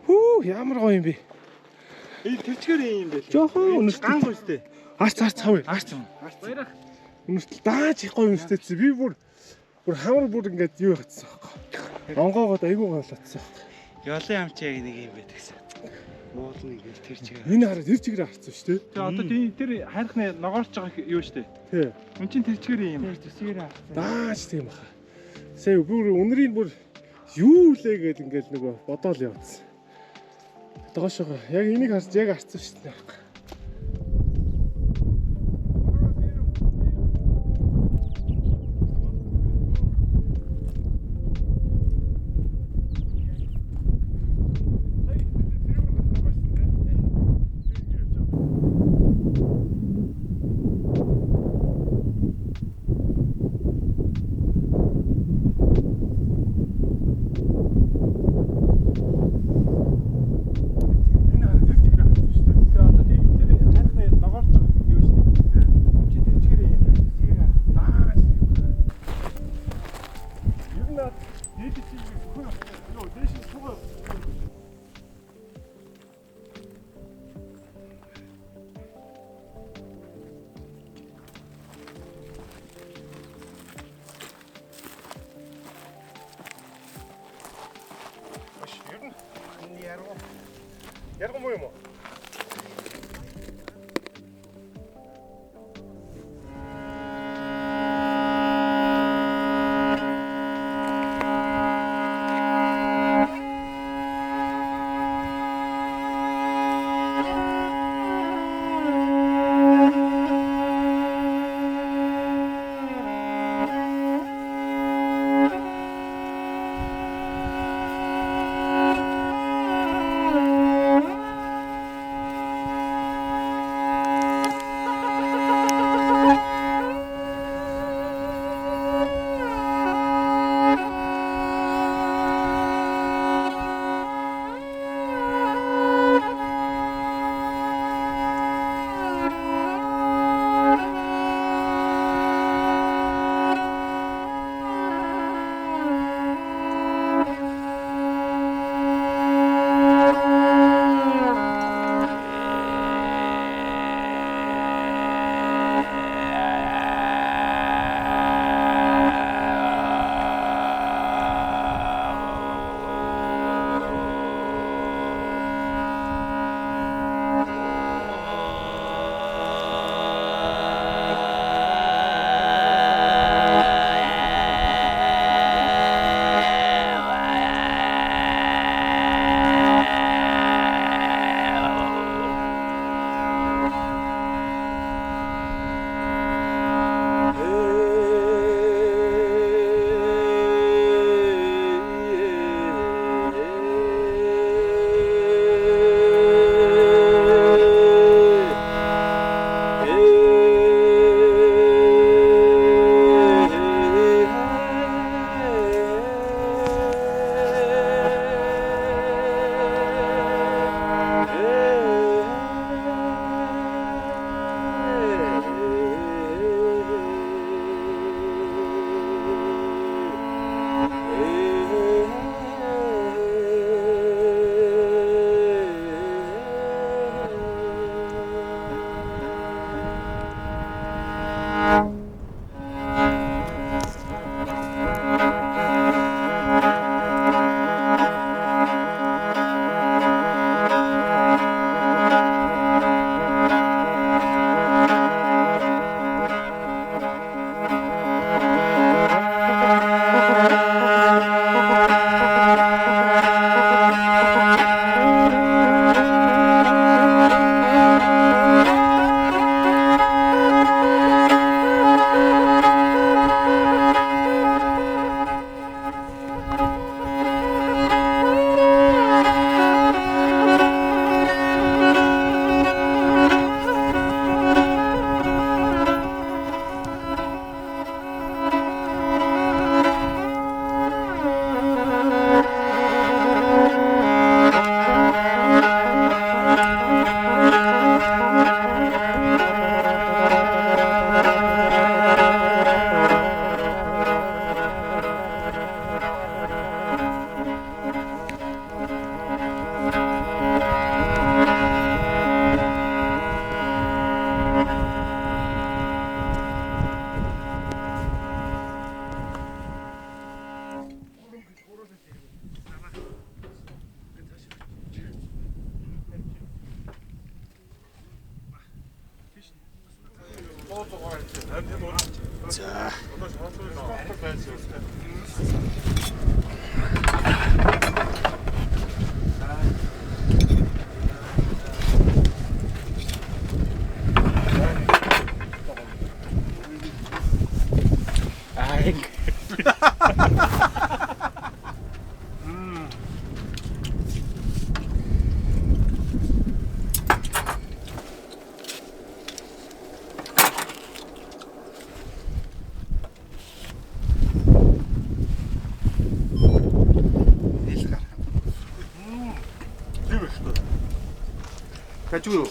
Хүү ямар гоё юм бэ? Тэрчгээр юм байл. Жохон өнөстэй. Ганг үстэй. Арц цав. Аач юм. Баярах. Өнөстэй дааж их гоё өнөстэй. Би бүр хамар бүр ингээд юу хатсан байхгүй. Онгоогоод айгүй гоолатсан. Ёлын амч яг нэг юм байдаг гэсэн. Муулны ингээл тэрчгээр. Энэ хараа тэр чигээр харцсан шүү дээ. Тэгээ одоо тэр хайрхны ногоорч байгаа юу штэ. Тий. Үн чин тэрчгээр юм. Төсөөр авсан. Дааж тийм баха. Сая бүр өнөрийн бүр юу лээ гээд ингээд нөгөө бодоол явцсан. Доошоо яг энийг харж яг харцсан шүү дээ. Ярган муу юм уу?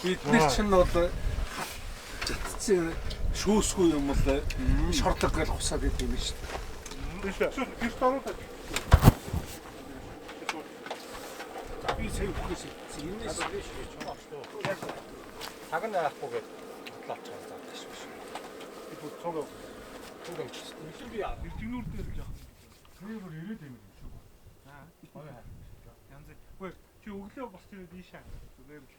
Бид нар чинь бол жатцсан шүүсгүй юм бол шордог гал хусаад идэв юм шүү дээ. Би сая бүхээс зинээс Цаг нь яахгүй гэж бодлооч байгаа даа шүү. Би бүр цог амчсан. Нэгэн би бэлтгэнүүр дээр л яах. Тэр бүр ирээд юм шүү. Аа. Янз. Үгүй Чи өглөө босчиход ийшээ зүгээр л.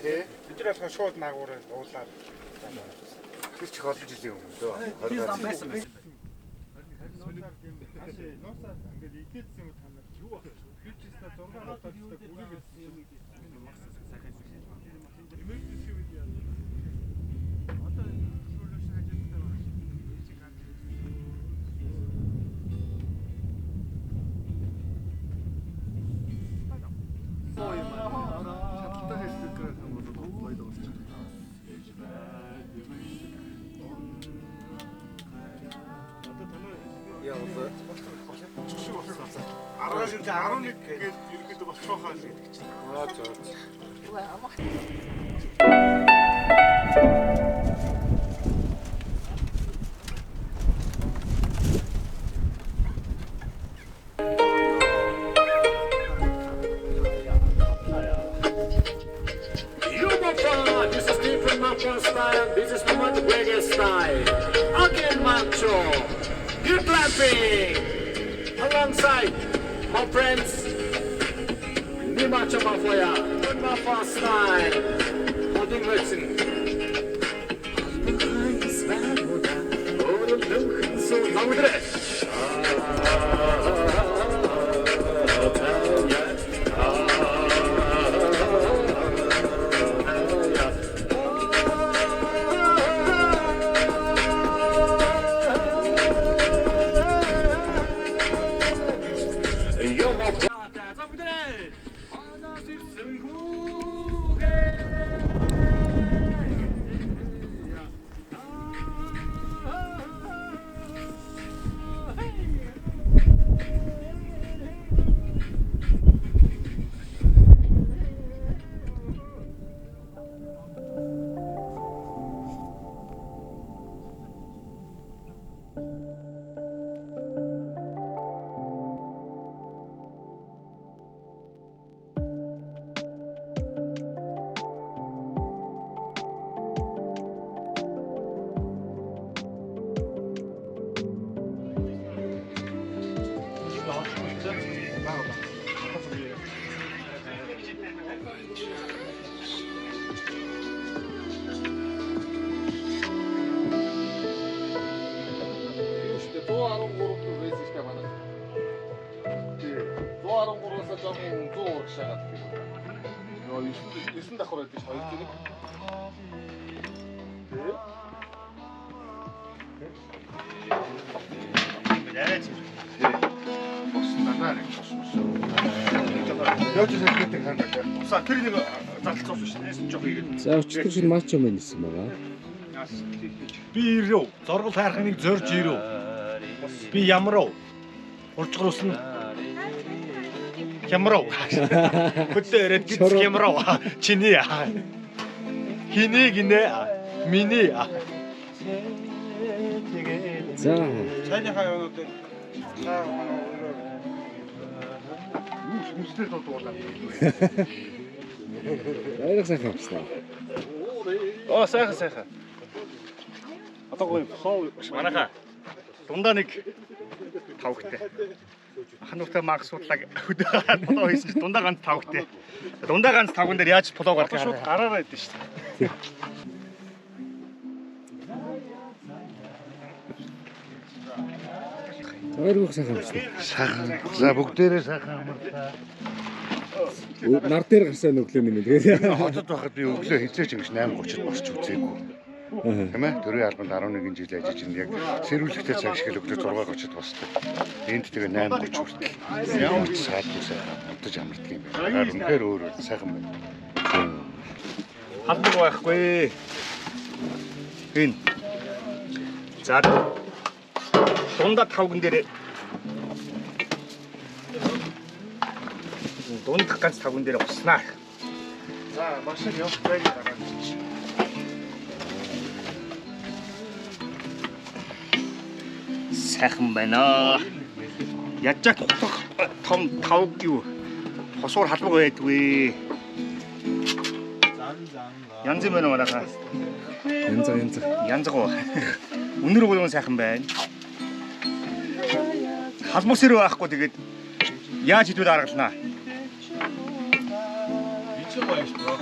Тэ. Бид нар болохоор шууд наагуураа уулаад. Тэр чих олон жилийн өмнө дөө. Нуусаар ингээд идээдсэн юм та нар юу байх вэ? Би ч гэсэн 6 хатаад бүрийгээс сайхан emergency үед яа. Одоо solution ажилттай байна. Шаталтай хэлбэрээр хамгаалж гоё дуусчих. Аргаж энэ 11 гээд ерөөдөө болчихохоо л гэдэг чинь. Аа зөө. This is different Macho style. This is the much bigger style. Again, Macho. Keep clapping. Alongside my friends. The Macho Mafia. Good Mafia style. Holding Wilson. So long with it. Тэр нэг залтцсан шүү дээ. Жог хийгээд. За өчтөр шиг Мачо мэн исэн байгаа. Би ирв. Зоргол хайрханыг зорж ирв. Би ямрав. Урчгал усан. Ямрав. Хөтөө ирээд гис ямрав. Чиний. Хиний гинэ. Миний. За Цайныхаа явнуудыг Хүнстэй дуудуулаад. баярх сайхан авчлаа. Оо сайхан. Одоо гоё хоо манайха дундаа нэг тавхтай. Хануутай Макс судлаг өдөө хийсэн чи дундаа ганц тавхтай. Дундаа ганц тавган дээр яаж плог гаргах шууд гараараа идэв шүү дээ. Баярх сайхан авчлаа. Сайхан. За бүгдээрээ сайхан амарлаа. Нар дээр гарсан өглөө минь тэгээд Хотод байхад би өглөө хизээч ингэж 8:30-д босч үзээгүй. Тийм ээ. Төрийн албанд 11 жил ажиллаж байна. Яг сэрүүлэгтэй цаг шиг л өглөө 6:30-д босдог. Энд тэгээ 8:30 хүртэл. Ямар ч саадгүй сайхан унтаж амардаг юм байна. Үнэхээр өөр сайхан байна. Халбаг байхгүй. Энэ. За дундаа тавган дээр дунд ганц тавган дээр уснаа. за машин явах байг гараад. Сайхан байна. Ядчаат утгах том тавг юу? Хосуур халбаг байдгүй. Янз юм байна манайхаа. Янз гоо. Өнөр болгон сайхан байна. Халмус ирүү байхгүй тэгээд яаж хідүүд аргалнаа.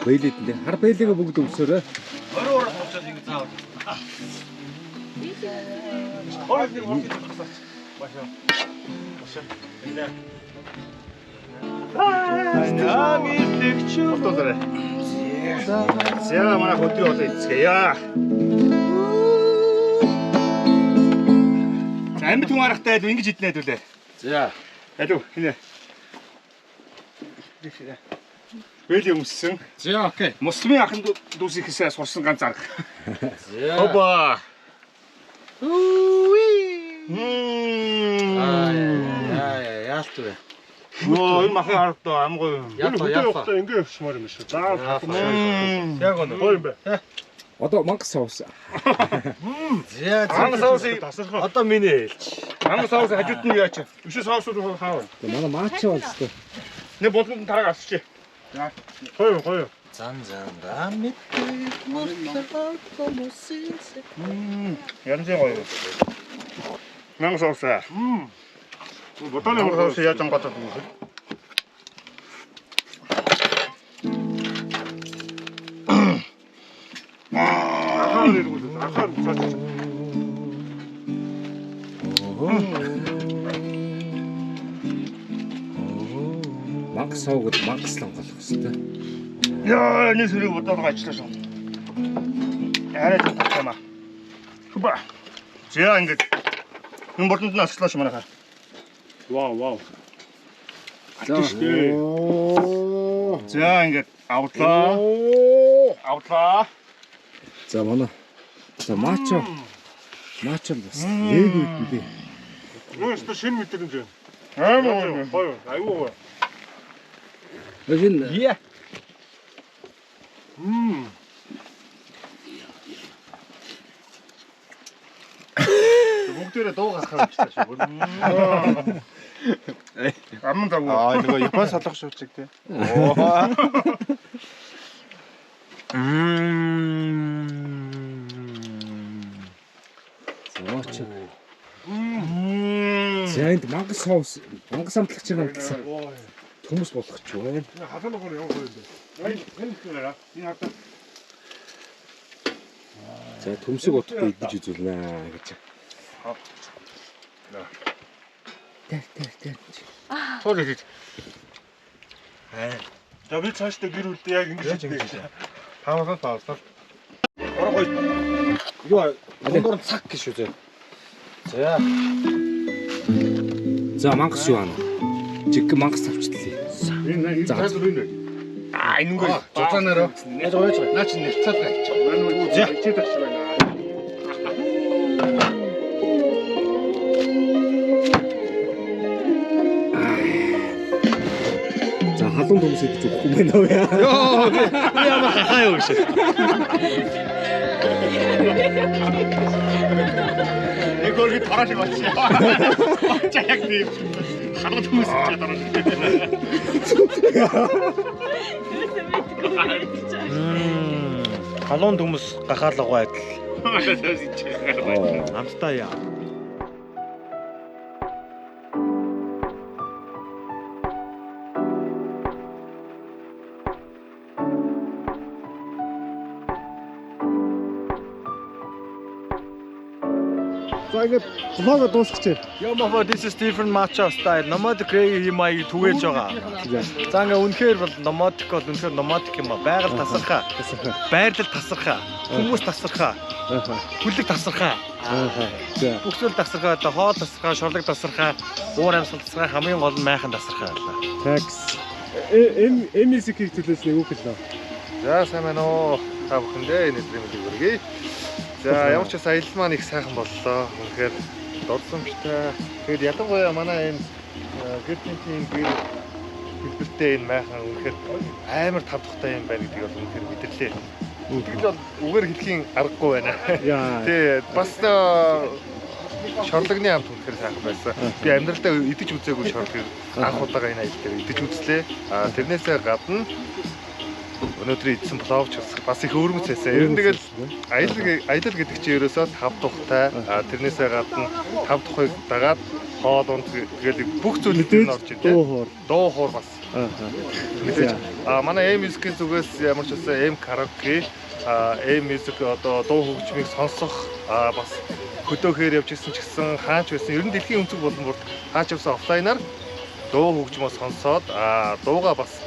Бэлээд нэ. Хар бэлээгээ бүгд өвсөөрэй. Ортолорой. За манай хөдөө болоо эцгээе. За амьд хүн аргатай л ингэж иднэ хэдүүлээ. За. Алуу хинэ. Бэлээ өмссөн. За окей. Мусlimын ахын дүүс ихсээ сурсан ганц арга. За. Оба. Яалт вэ? Оо энэ махын арга амгүй. Яа. Ингээ өвчмөр юм шүү. За. Яг гоо. Гоё юм бэ. Одоо мангас соус. За Ан соусыг тасархаа. одоо миний ээлж. Мангас соус хажууд нь яач. Биш соусууд хаав. Манай маача болж тоо. Нэ болонд тараг авчи. За. Гоё. Занзангаа мэддэг мөртлөө хүмүүсээс. Янз гоё. Мангас соус. Бодооны соус яаж ангатаад юм бэ? Мангас суугаад мангаслан болох хэвээр. Яа, энэ сүрийг бодоод ажиллаа шүү. Арай төгөх юм аа. Хөөе. За ингэж. Энэ болонд нь аслаа шүү манайхаа. Вау. За ингэж автлаа. За манай. За маачо. Маачо бас ээгүй би. Нөө өстө шинэ мэдрэмж байна. Аймаа Гоё. Аюу. Энэ яа. Бүгдээрээ дуугаас харагдчихсан шүү. Аман даа. Нөгөө Япон солих шүүчиг тий. маачо. За энд мангас соус, мангас амтлагч юм гэсэн. Хүмүүс болох ч юу вэ? Хасаа нөхөр явах юм бэ. Энэ хатаа. За төмсөг утгагүй идэж үзүүлнэ гэж. Тэр. Тол идэж. За би цаашдаа гэр бүлдээ яг ингэж ингэж. Пауза. Юу дундуур цаг гэж үү. За. За мангас юу ана? Жиг мангас авчлаа. Энэ цаасан энэ. Энэнгөө Зузаанаараа. яаж байгаа. Наач нэрцэлгээ хийчих. За чи тагш байна. За халуун төмс идэж өгөхгүй юм байна уу яа? Би ямар хахаа юу гэж. Эголги тарааш болчих. Чаяг би халуун хүмүүс чадвар. Халуун төмс гахаалга байдал. Амттай яа. За ингээд влог дуусчихъя. Ямафа this is different matcha style. Nomadic Grey юм аяг түгээж байгаа. За ингээ үнэхээр бол nomadic бол үнэхээр nomadic юм а. Байгаль тасархаа. Байрлал тасархаа. Хүмүүс тасархаа. Хүлэг тасархаа. За. Бүхсэл тасархаа, хоол тасархаа, шорлог тасархаа, уур амьсгал тасархаа, хамгийн гол нь майхан тасархаа байлаа. Такс. MSK-ийг төлөөс нэг үг хэлээ. За сайн байна уу? Та бүхэндээ энэ стримийг хүргэе. За ямар ч бас аялал маань их сайхан боллоо. Үнэхээр дурсамжтай. Тэгээд ялангуяа манай энэ гэртийн гэр хэлбэртэй энэ майхан үнэхээр амар тавтахтай юм байна гэдгийг бол үнэхээр мэдэрлээ. Тэгж бол үгээр хэлхийн аргагүй байна. Тий бас шорлогны амт үнэхээр сайхан байсан. Би амьдралдаа идэж үзээгүй шорлогыг анх удаага энэ аялал дээр идэж үзлээ. Тэрнээсээ гадна өнөөдрийн эдсэн пловч бас их өвөрмөц байсан. Ер нь тэгэл аялал гэдэг чинь ерөөсөө 5 тухтай. Тэрнээсээ гадна 5 тухайг дагаад хоол унд тэгэл бүх зүйл дээр нь орж ирлээ. Дуу хоор бас. Мэдээж манай M-Music-ийн зүгээс ямар ч үсэн M karaoke M-Music одоо дуу хөгжмийг сонсох бас хөдөөхөр явж ирсэн ч гэсэн хаач байсан. Ер нь дэлхийн өнцөг болон бүрт хаач явсан офлайнаар дуу хөгжмөө сонсоод дууга бас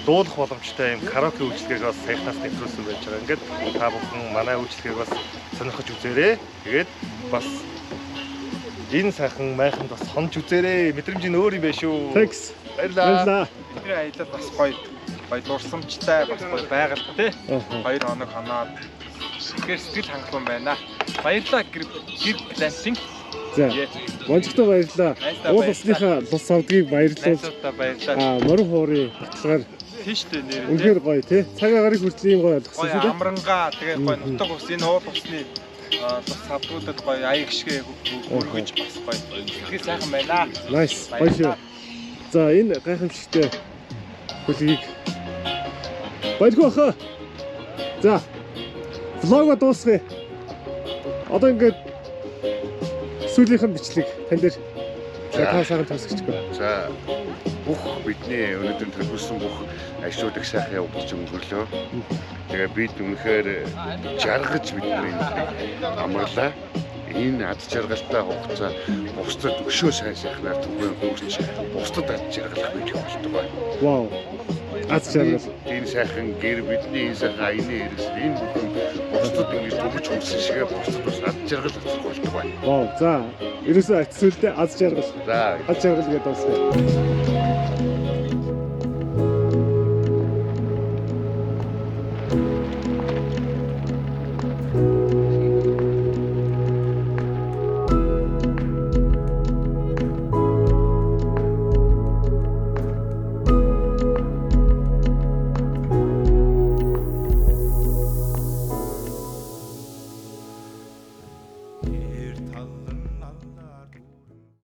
дуулах боломжтой юм караоке үйлчлэгийг бас саяхнаас нэвтрүүлсэн байж байгаа. Ингээд та бүхэн манай үйлчлэгийг бас сонирхож үзээрэй. Тэгээд бас энэ сайхан майханд бас сонж үзээрэй. Мэдрэмж нь өөр юм байна шүү. Thanks. Баярлалаа. Бидний аялал бас гоё дурсамжтай бас гоё байгаль тий. 2 хоног хоноод тэгэхээр сэтгэл хангалуун байна. Баярлалаа гэр глэмпинг. За. Монжигтой баярлалаа. Уул усныхаа лус савдгийг баярлуулж баярлалаа. морин хуурын баталгаар тийштэй нэр. үнэхээр гоё тий. Цаг агарыг хүртэл ийм гоё ойлгосон шүү дээ. Амрангаа тэгээ гоё нутаг ус энэ уул усны лус савдуудад гоё аяг шигэ өргөж бас гоё. Тэгэхээр сайхан байна. Nice. Гоё шүү. За энэ гайхамшигтай хөлгийг баяргүй хаа. За. Влого дуусгая. Одоо ингээд сүүлийнх нь бичлэг тань дээр та сайхан төгсгөчгүй. За бүх бидний өнөөдөр төлөвлөсөн бүх ажлуудыг сайхан явуулж өнгөрлөө. Тэгээ бид үнэхээр жаргаж бидний амарлаа. Энэ ад жаргалтай хугацаа бусдад өшөө сайн сайхнаар түгэн хөрч бусдад ад жаргалах үед болдог бай. Вау. Ад жаргал. Энэ сайхан гэр бидний энэ сайхан аяны хэрэгс энэ бүхэн бусдад ингэж төгөж хөрсөн шигээ бусдад бас ад жаргал авах болдог бай. Вау. За. Ерөөсөө атсүүлдэ ад жаргал. За. Ад жаргал гэдэг бас.